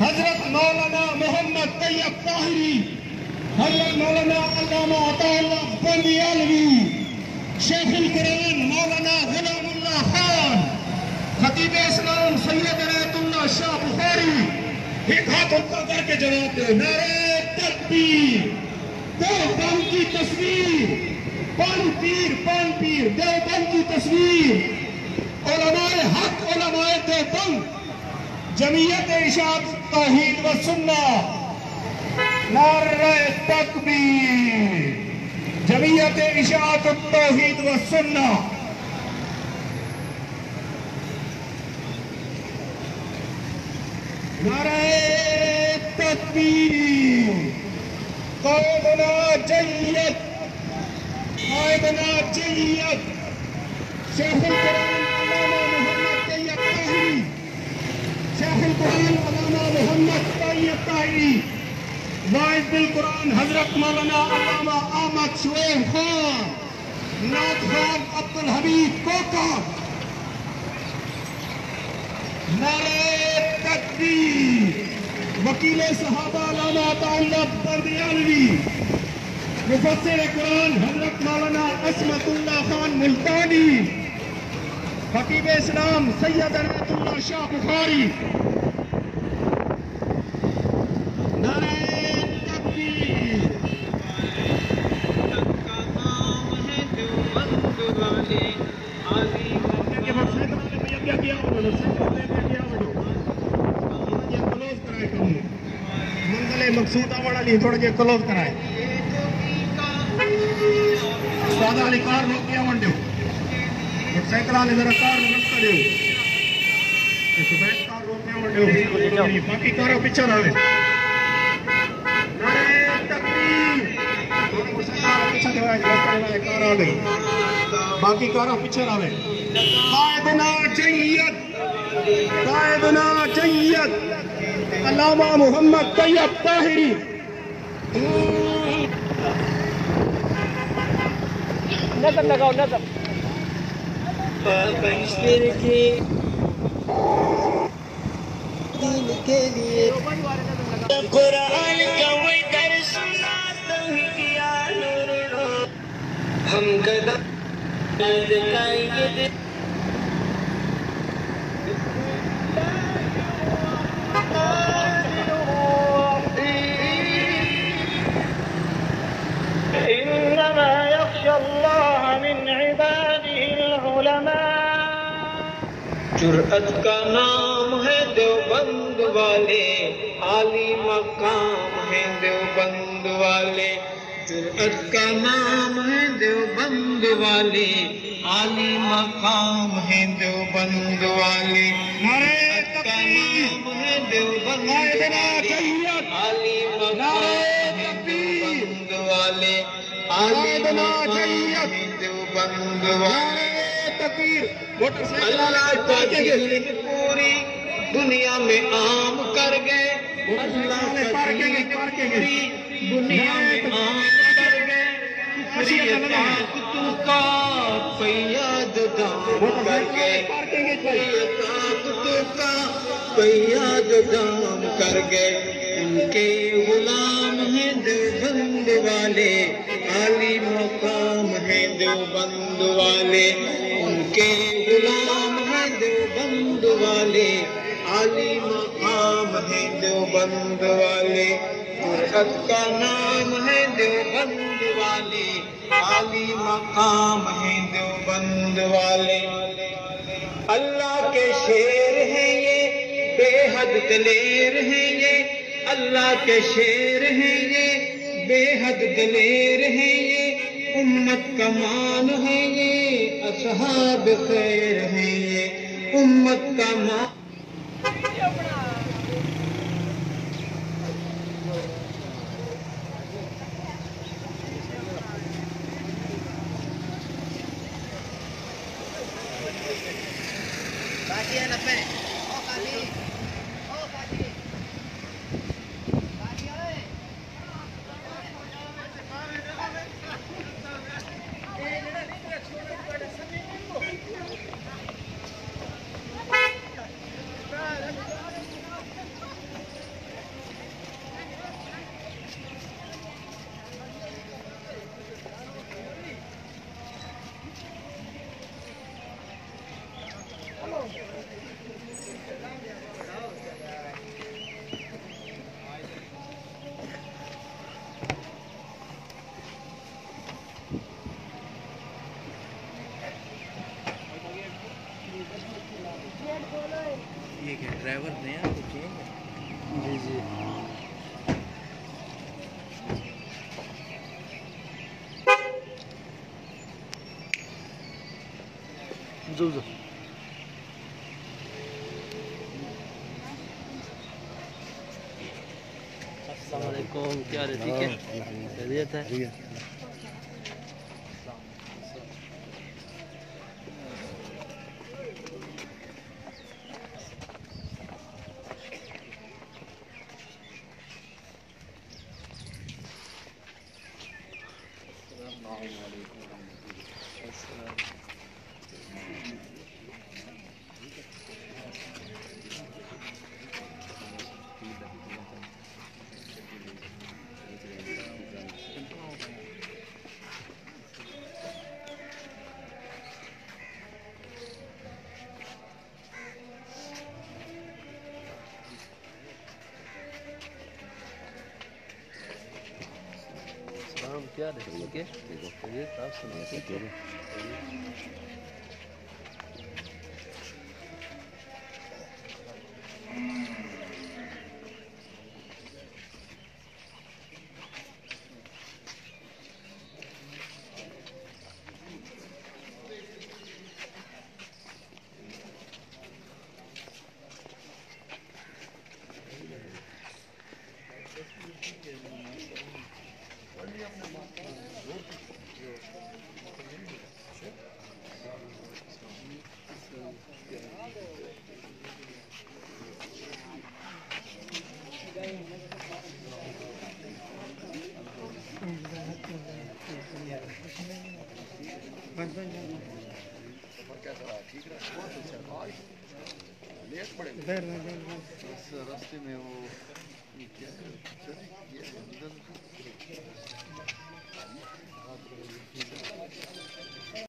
حضرت مولانا محمد طیب طاہری، حضرت مولانا علامہ عطا اللہ بندیالوی، شیخ القرآن مولانا غلام اللہ خان، خطیب اسلام سید عنایت اللہ شاہ بخاری، ایک ہاتھ اٹھا کر کے جواب دو، نعرہ تکبیر، دیوبند کی تصویر، پان پیر دیوبند کی تصویر، علماء حق علماء دیوبند، جمعیت اشاعت توحید و سنہ، نعرہ تکبیر، جمعیت اشاعت توحید و سنہ، نعرہ تکبیر، قائدنا جیت، قائدنا جیت، شیخ القرآن علامہ محمد طیب طاہری، شیخ القرآن علامہ محمد طیب طاہری، واعظ بالقرآن حضرت مولانا علامہ احمد شعیب خان، نعت خان عبدالحمید کوکا، نعرہ تکبیر، وکیل صحابہ علامہ عطا اللہ بندیالوی، مفسر قرآن حضرت مولانا عصمت اللہ خان ملتانی، خطیب اسلام سید عنایت اللہ شاہ بخاری، نعرہ تکبیر، منزل مقصود آوڑا لی تھوڑا جے کلوز کرائے استاد علی کار روک کیا ونڈیو سیکرہ نے ذرا کار میں رکھتا دیو سبیت کار روک کیا ونڈیو باقی کاروں پیچھا رہے نعرہ تکبیر پیچھا دیوائے کار آگئی باقی کاروں پیچھا رہے قائدنا جیت علامہ محمد طیب طاہری، نظر لگاؤ نظر دین کے لیے قرآن کا وہی درس سناتا ہی کیا نور ہم قدم دکھائیں گے إنما يخشى الله من عباده العلماء جرأت کا نام ہے دیوبند والے عالی مقام ہے دیوبند والے جرأت کا نام ہے دیوبند والے عالی مقام ہے دیوبند والے جرأت کا نام ہے دیوبند عالی مقام ہے دیوبند والے عالی مقام ہے دیوبند والے اللہ کا دین پوری دنیا میں عام کر گئے اللہ کا دین پوری دنیا میں عام کر گئے طاقتوں کا فیاض دام کر گئے طاقتوں کا فیاض دام کر گئے ان کے غلام ہیں دیوبند والے عالی مقام ہیں دیوبند والے ان کے غلام ہیں دیوبند والے عالی مقام ہیں دیوبند والے جرأت کا نام ہے دیوبند والے عالی مقام ہیں دیوبند والے اللہ کے شیر ہیں یہ بے حد دلیر ہیں یہ اللہ کے شیر ہیں یہ بے حد دلیر ہیں یہ امت کا مان ہے یہ اصحاب خیر ہیں یہ امت کا مان جی جی السلام علیکم، کیا حال ہے؟ ٹھیک ہے، خیریت ہے؟ کیا حال ہے؟ ٹھیک ہے، خیریت؟ آپ سنائیں، ٹھیک ہے؟ راستے میں وہ